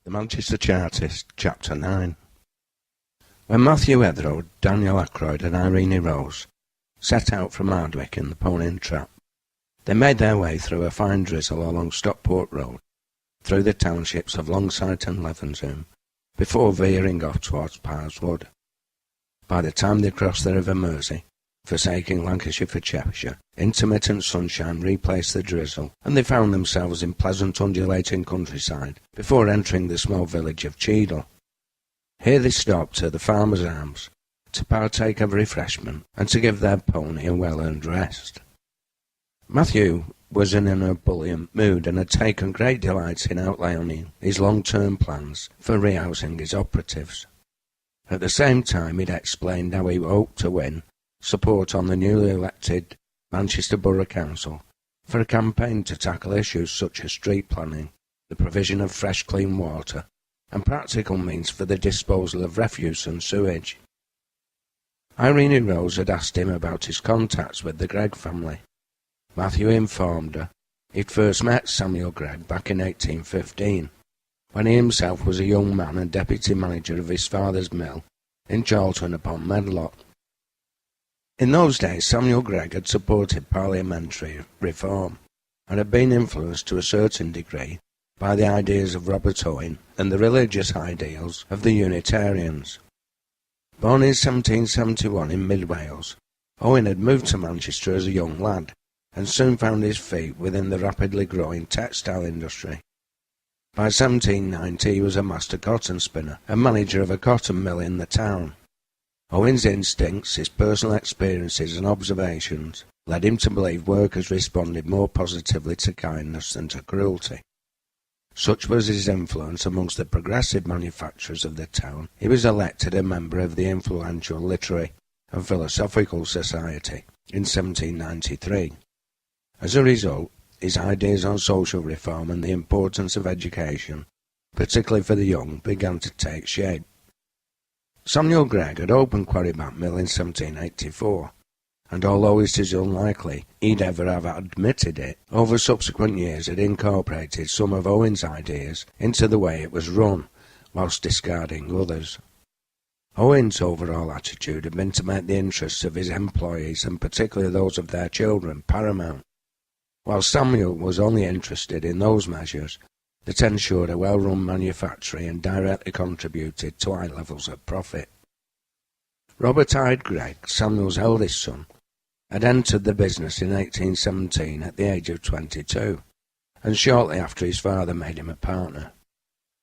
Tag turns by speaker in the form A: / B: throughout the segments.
A: The Manchester Chartist, Chapter 9. When Matthew Etherow, Daniel Ackroyd and Irene Rose set out from Ardwick in the pony and trap, they made their way through a fine drizzle along Stockport Road, through the townships of Longsight and Levenshulme, before veering off towards Parrs Wood. By the time they crossed the River Mersey, forsaking Lancashire for Cheshire, intermittent sunshine replaced the drizzle, and they found themselves in pleasant undulating countryside before entering the small village of Cheadle. Here they stopped at the Farmer's Arms to partake of refreshment and to give their pony a well-earned rest. Matthew was in an ebullient mood and had taken great delight in outlining his long-term plans for rehousing his operatives. At the same time, he'd explained how he hoped to win support on the newly elected Manchester Borough Council for a campaign to tackle issues such as street planning, the provision of fresh clean water, and practical means for the disposal of refuse and sewage. Irene Rose had asked him about his contacts with the Gregg family. Matthew informed her he'd first met Samuel Gregg back in 1815, when he himself was a young man and deputy manager of his father's mill in Charlton-upon-Medlock. In those days, Samuel Gregg had supported parliamentary reform and had been influenced to a certain degree by the ideas of Robert Owen and the religious ideals of the Unitarians. Born in 1771 in mid-Wales, Owen had moved to Manchester as a young lad and soon found his feet within the rapidly growing textile industry. By 1790 he was a master cotton spinner and manager of a cotton mill in the town. Owen's instincts, his personal experiences and observations led him to believe workers responded more positively to kindness than to cruelty. Such was his influence amongst the progressive manufacturers of the town, he was elected a member of the influential Literary and Philosophical Society in 1793. As a result, his ideas on social reform and the importance of education, particularly for the young, began to take shape. Samuel Gregg had opened Quarrybank Mill in 1784, and although it is unlikely he'd ever have admitted it, over subsequent years had incorporated some of Owen's ideas into the way it was run, whilst discarding others. Owen's overall attitude had been to make the interests of his employees, and particularly those of their children, paramount, while Samuel was only interested in those measures that ensured a well-run manufactory and directly contributed to high levels of profit. Robert Hyde Gregg, Samuel's eldest son, had entered the business in 1817 at the age of 22, and shortly after his father made him a partner.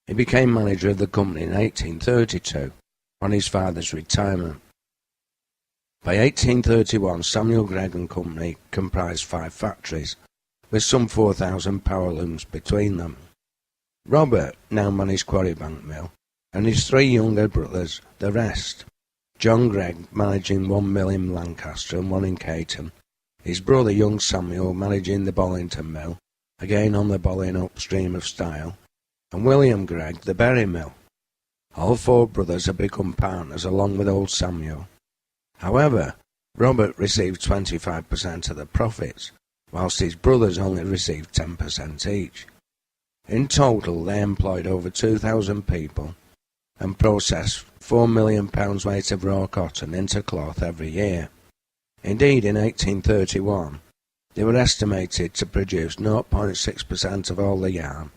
A: He became manager of the company in 1832, on his father's retirement. By 1831, Samuel Gregg and Company comprised 5 factories, with some 4,000 power looms between them. Robert now managed Quarrybank Mill, and his 3 younger brothers the rest. John Gregg managing 1 mill in Lancaster and 1 in Caton, his brother young Samuel managing the Bollington Mill, again on the Bolling upstream of Style, and William Gregg the Berry Mill. All 4 brothers had become partners along with old Samuel. However, Robert received 25% of the profits, whilst his brothers only received 10% each. In total, they employed over 2,000 people and processed £4 million weight of raw cotton into cloth every year. Indeed, in 1831, they were estimated to produce 0.6% of all the yarn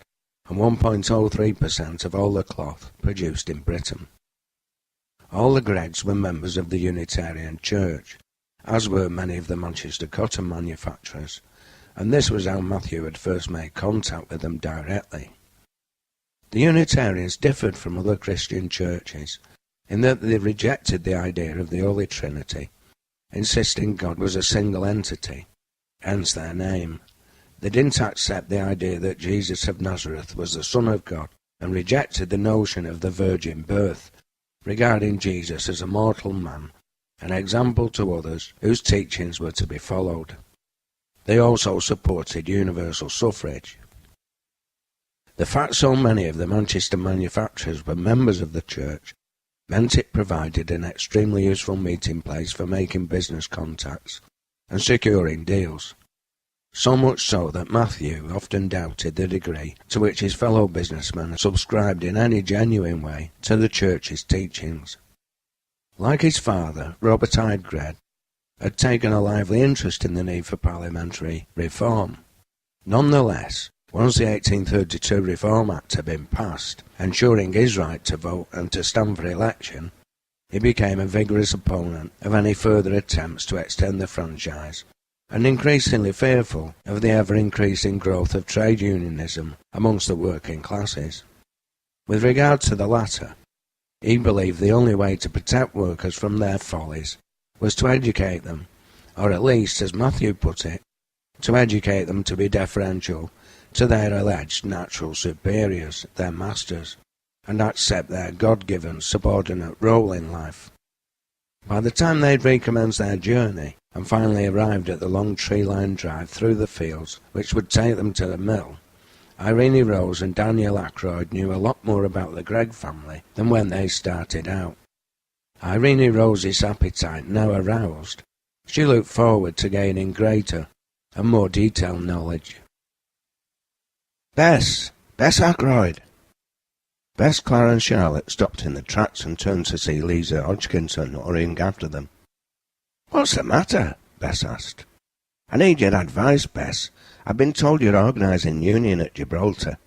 A: and 1.03% of all the cloth produced in Britain. All the Greggs were members of the Unitarian Church, as were many of the Manchester cotton manufacturers, and this was how Matthew had first made contact with them directly. The Unitarians differed from other Christian churches in that they rejected the idea of the Holy Trinity, insisting God was a single entity, hence their name. They didn't accept the idea that Jesus of Nazareth was the Son of God, and rejected the notion of the virgin birth, regarding Jesus as a mortal man, an example to others whose teachings were to be followed. They also supported universal suffrage. The fact so many of the Manchester manufacturers were members of the church meant it provided an extremely useful meeting place for making business contacts and securing deals. so much so that Matthew often doubted the degree to which his fellow businessmen subscribed in any genuine way to the Church's teachings. Like his father, Robert Ydgred had taken a lively interest in the need for parliamentary reform. Nonetheless, once the 1832 Reform Act had been passed, ensuring his right to vote and to stand for election, he became a vigorous opponent of any further attempts to extend the franchise, and increasingly fearful of the ever-increasing growth of trade unionism amongst the working classes. With regard to the latter, he believed the only way to protect workers from their follies was to educate them, or at least, as Matthew put it, to educate them to be deferential to their alleged natural superiors, their masters, and accept their God-given subordinate role in life. By the time they'd recommenced their journey, and finally arrived at the long tree-lined drive through the fields which would take them to the mill, Irene Rose and Daniel Ackroyd knew a lot more about the Gregg family than when they started out. Irene Rose's appetite now aroused, she looked forward to gaining greater and more detailed knowledge. Bess Ackroyd! Bess, Clara and Charlotte stopped in the tracks and turned to see Lisa Hodgkinson hurrying after them. "What's the matter?" Bess asked. "I need your advice, Bess. I've been told you're organising union at Gibraltar.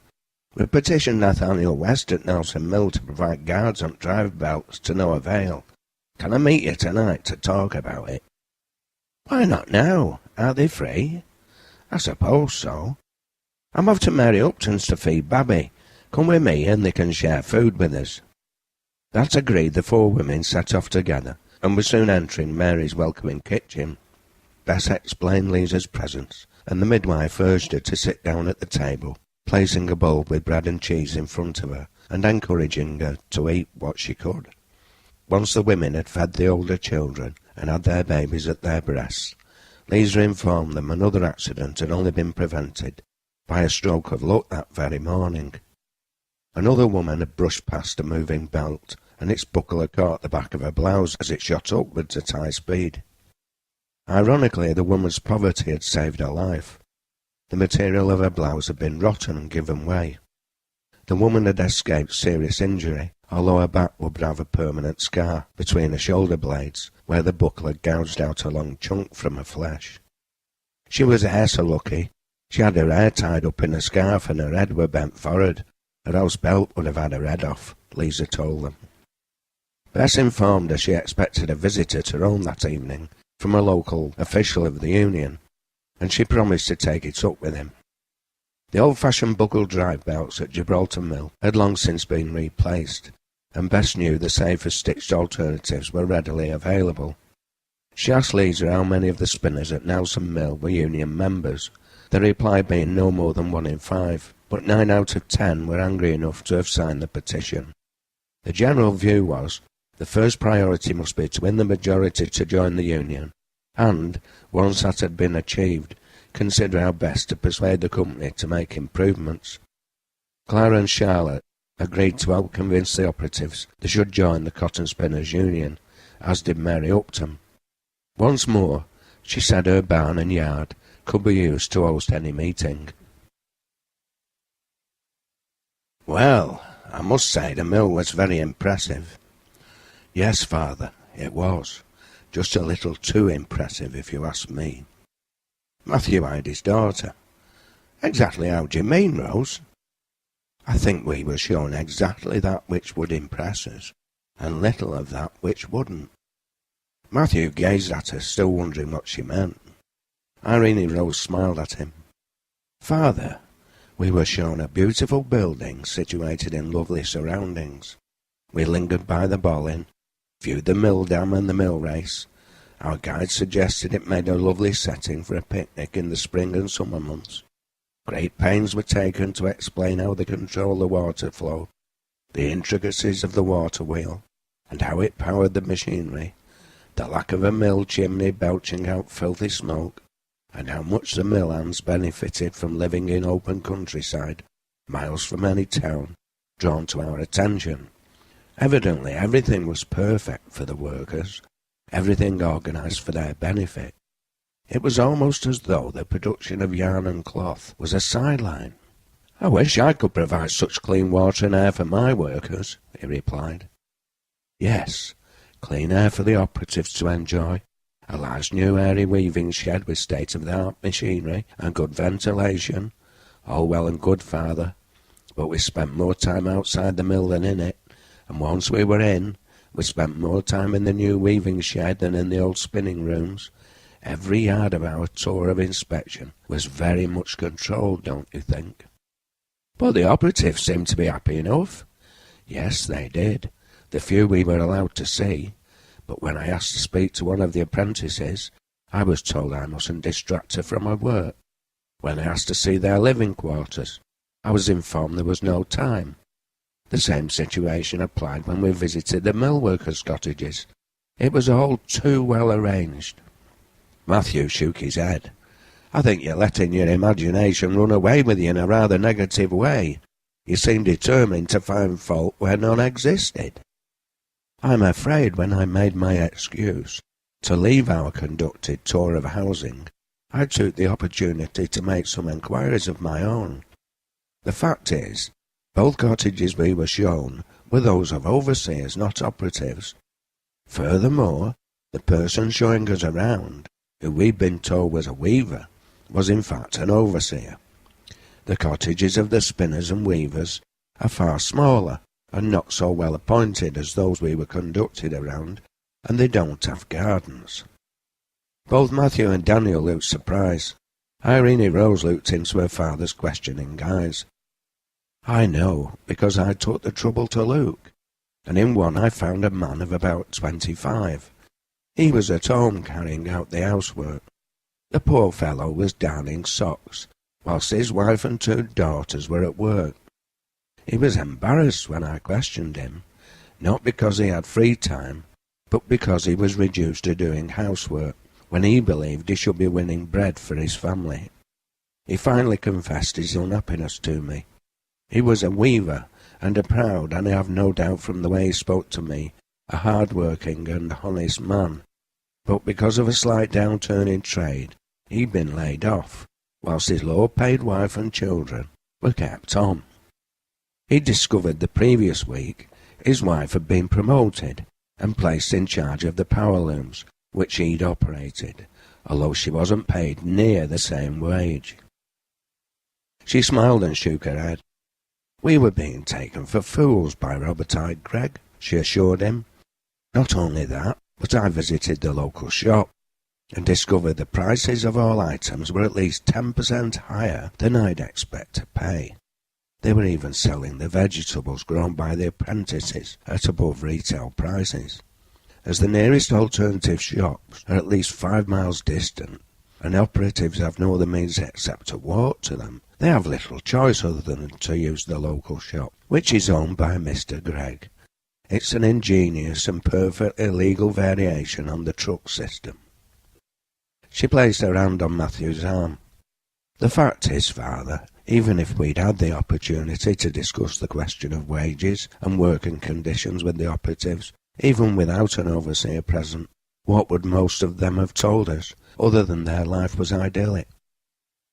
A: We've petitioned Nathaniel West at Nelson Mill to provide guards on drive belts to no avail. Can I meet you tonight to talk about it?" "Why not now? Are they free?" "I suppose so. I'm off to Mary Upton's to feed Babby. Come with me and they can share food with us." That agreed, the four women set off together, and were soon entering Mary's welcoming kitchen. Bess explained Lisa's presence, and the midwife urged her to sit down at the table, placing a bowl with bread and cheese in front of her, and encouraging her to eat what she could. Once the women had fed the older children, and had their babies at their breasts, Lisa informed them another accident had only been prevented by a stroke of luck that very morning. Another woman had brushed past a moving belt, and its buckle had caught the back of her blouse as it shot upwards at high speed. Ironically, the woman's poverty had saved her life. The material of her blouse had been rotten and given way. The woman had escaped serious injury, although her back would have a permanent scar between her shoulder blades, where the buckle had gouged out a long chunk from her flesh. She was e'er so lucky. She had her hair tied up in a scarf and her head were bent forward. Her house belt would have had her head off, Lisa told them. Bess informed her she expected a visitor to Rome that evening from a local official of the union, and she promised to take it up with him. The old-fashioned buckled drive belts at Gibraltar Mill had long since been replaced, and Bess knew the safer stitched alternatives were readily available. She asked Lisa how many of the spinners at Nelson Mill were union members, the reply being no more than 1 in 5, but 9 out of 10 were angry enough to have signed the petition. The general view was, the first priority must be to win the majority to join the union, and, once that had been achieved, consider how best to persuade the company to make improvements. Clara and Charlotte agreed to help convince the operatives they should join the Cotton Spinners' Union, as did Mary Upton. Once more, she said her barn and yard could be used to host any meeting. "Well, I must say the mill was very impressive." "Yes, father, it was. Just a little too impressive, if you ask me." Matthew eyed his daughter. "Exactly how do you mean, Rose?" "I think we were shown exactly that which would impress us, and little of that which wouldn't." Matthew gazed at her, still wondering what she meant. Irene Rose smiled at him. "Father, we were shown a beautiful building situated in lovely surroundings. We lingered by the bollin, viewed the mill dam and the mill race. Our guide suggested it made a lovely setting for a picnic in the spring and summer months. Great pains were taken to explain how they control the water flow, the intricacies of the water wheel, and how it powered the machinery, the lack of a mill chimney belching out filthy smoke, and how much the mill hands benefited from living in open countryside, miles from any town, drawn to our attention. Evidently everything was perfect for the workers, everything organised for their benefit. It was almost as though the production of yarn and cloth was a sideline. "I wish I could provide such clean water and air for my workers," he replied. Yes, clean air for the operatives to enjoy, a large new airy weaving shed with state-of-the-art machinery and good ventilation. All well and good, father, but we spent more time outside the mill than in it, and once we were in, we spent more time in the new weaving shed than in the old spinning rooms. Every yard of our tour of inspection was very much controlled, don't you think? But the operatives seemed to be happy enough. Yes, they did, the few we were allowed to see. But when I asked to speak to one of the apprentices, I was told I mustn't distract her from her work. When I asked to see their living quarters, I was informed there was no time. The same situation applied when we visited the mill workers' cottages. It was all too well arranged. Matthew shook his head. "I think you're letting your imagination run away with you in a rather negative way. You seem determined to find fault where none existed." I'm afraid when I made my excuse to leave our conducted tour of housing, I took the opportunity to make some enquiries of my own. The fact is, both cottages we were shown were those of overseers, not operatives. Furthermore, the person showing us around, who we'd been told was a weaver, was in fact an overseer. The cottages of the spinners and weavers are far smaller and not so well appointed as those we were conducted around, and they don't have gardens. Both Matthew and Daniel looked surprised. Irene Rose looked into her father's questioning eyes. "I know, because I took the trouble to look, and in one I found a man of about 25. He was at home carrying out the housework. The poor fellow was darning socks, whilst his wife and 2 daughters were at work. He was embarrassed when I questioned him, not because he had free time, but because he was reduced to doing housework, when he believed he should be winning bread for his family. He finally confessed his unhappiness to me. He was a weaver, and a proud, and I have no doubt from the way he spoke to me, a hard-working and honest man. But because of a slight downturn in trade, he'd been laid off, whilst his low-paid wife and children were kept on. He'd discovered the previous week his wife had been promoted and placed in charge of the power looms, which he'd operated, although she wasn't paid near the same wage." She smiled and shook her head. "We were being taken for fools by Robert Gregg," she assured him. "Not only that, but I visited the local shop and discovered the prices of all items were at least 10% higher than I'd expect to pay. They were even selling the vegetables grown by the apprentices at above retail prices. As the nearest alternative shops are at least 5 miles distant, and operatives have no other means except to walk to them, they have little choice other than to use the local shop, which is owned by Mr. Gregg. It's an ingenious and perfectly legal variation on the truck system." She placed her hand on Matthew's arm. "The fact is, father, even if we'd had the opportunity to discuss the question of wages and working conditions with the operatives, even without an overseer present, what would most of them have told us, other than their life was idyllic?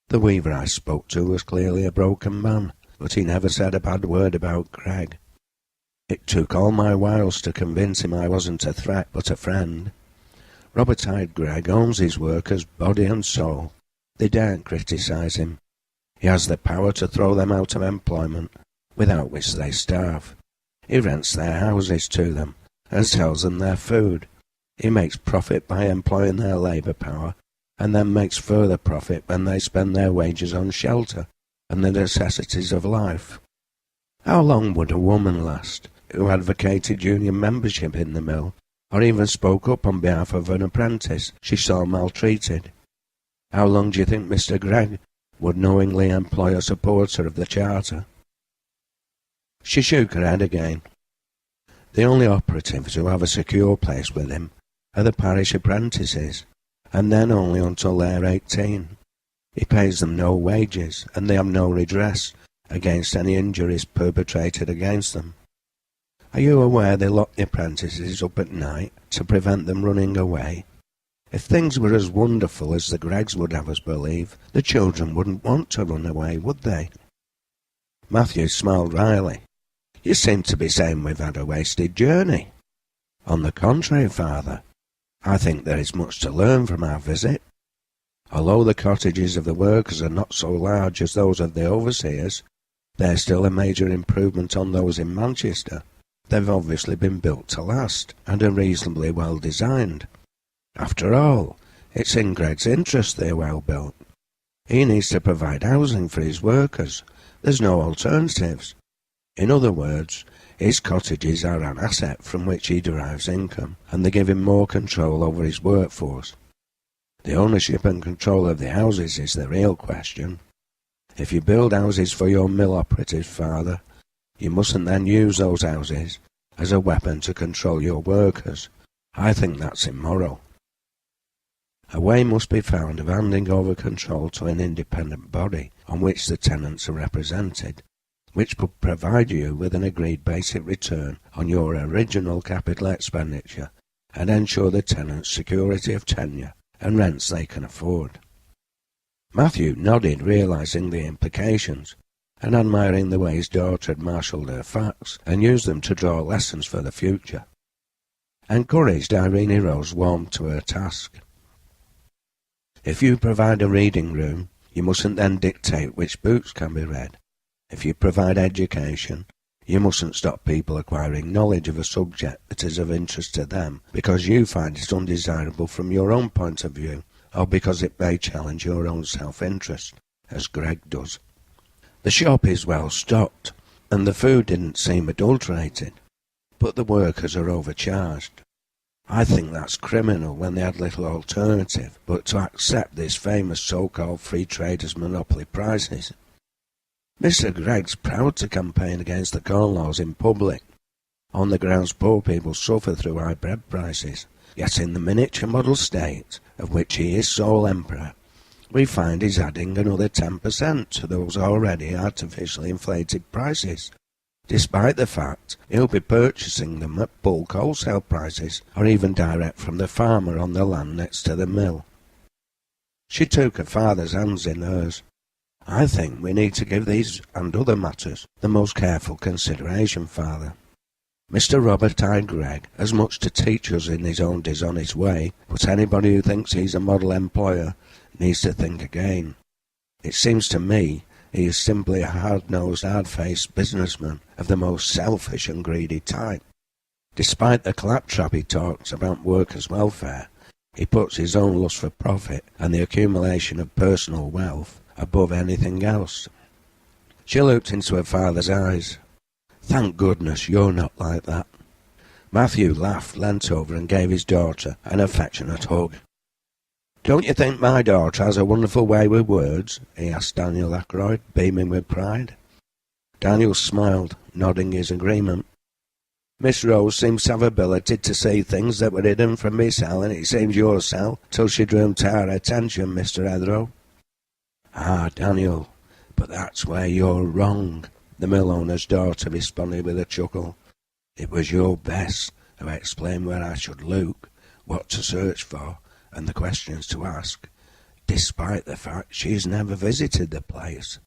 A: The weaver I spoke to was clearly a broken man, but he never said a bad word about Gregg. It took all my wiles to convince him I wasn't a threat but a friend. Robert Gregg owns his workers body and soul. They daren't criticise him. He has the power to throw them out of employment, without which they starve. He rents their houses to them, and sells them their food. He makes profit by employing their labour power, and then makes further profit when they spend their wages on shelter and the necessities of life. How long would a woman last who advocated union membership in the mill, or even spoke up on behalf of an apprentice she saw maltreated? How long do you think Mr. Gregg would knowingly employ a supporter of the Charter?" She shook her head again. "The only operatives who have a secure place with him are the parish apprentices, and then only until they're 18. He pays them no wages, and they have no redress against any injuries perpetrated against them. Are you aware they lock the apprentices up at night to prevent them running away? If things were as wonderful as the Greggs would have us believe, the children wouldn't want to run away, would they? Matthew smiled wryly. You seem to be saying we've had a wasted journey. On the contrary, father, I think there is much to learn from our visit. Although the cottages of the workers are not so large as those of the overseers, they're still a major improvement on those in Manchester. They've obviously been built to last, and are reasonably well designed. After all, it's in Greg's interest they're well built. He needs to provide housing for his workers. There's no alternatives. In other words, his cottages are an asset from which he derives income, and they give him more control over his workforce. The ownership and control of the houses is the real question. If you build houses for your mill operatives, father, you mustn't then use those houses as a weapon to control your workers. I think that's immoral. A way must be found of handing over control to an independent body on which the tenants are represented, which would provide you with an agreed basic return on your original capital expenditure and ensure the tenants security of tenure and rents they can afford. Matthew nodded, realizing the implications, and admiring the way his daughter had marshalled her facts and used them to draw lessons for the future. Encouraged, Irene Rose warmed to her task. If you provide a reading room, you mustn't then dictate which books can be read. If you provide education, you mustn't stop people acquiring knowledge of a subject that is of interest to them because you find it undesirable from your own point of view, or because it may challenge your own self-interest, as Greg does. The shop is well stocked, and the food didn't seem adulterated, but the workers are overcharged. I think that's criminal when they had little alternative but to accept this famous so-called free traders' monopoly prices. Mr. Gregg's proud to campaign against the Corn Laws in public, on the grounds poor people suffer through high bread prices, yet in the miniature model state, of which he is sole emperor, we find he's adding another 10% to those already artificially inflated prices, despite the fact he'll be purchasing them at bulk wholesale prices, or even direct from the farmer on the land next to the mill. She took her father's hands in hers. I think we need to give these and other matters the most careful consideration, father. Mr. Robert I. Gregg has much to teach us in his own dishonest way, but anybody who thinks he's a model employer needs to think again. It seems to me he is simply a hard-nosed, hard-faced businessman of the most selfish and greedy type. Despite the claptrap he talks about workers' welfare, he puts his own lust for profit and the accumulation of personal wealth above anything else. She looked into her father's eyes. Thank goodness you're not like that. Matthew laughed, leant over and gave his daughter an affectionate hug. Don't you think my daughter has a wonderful way with words? He asked Daniel Ackroyd, beaming with pride. Daniel smiled, nodding his agreement. Miss Rose seems to have ability to see things that were hidden from me, Sal, and it seems your Sal, till she drew 'em to our attention, Mr. Heathrow. Ah, Daniel, but that's where you're wrong, the mill owner's daughter responded with a chuckle. It was your Bess who explained where I should look, what to search for, and the questions to ask, despite the fact she's never visited the place.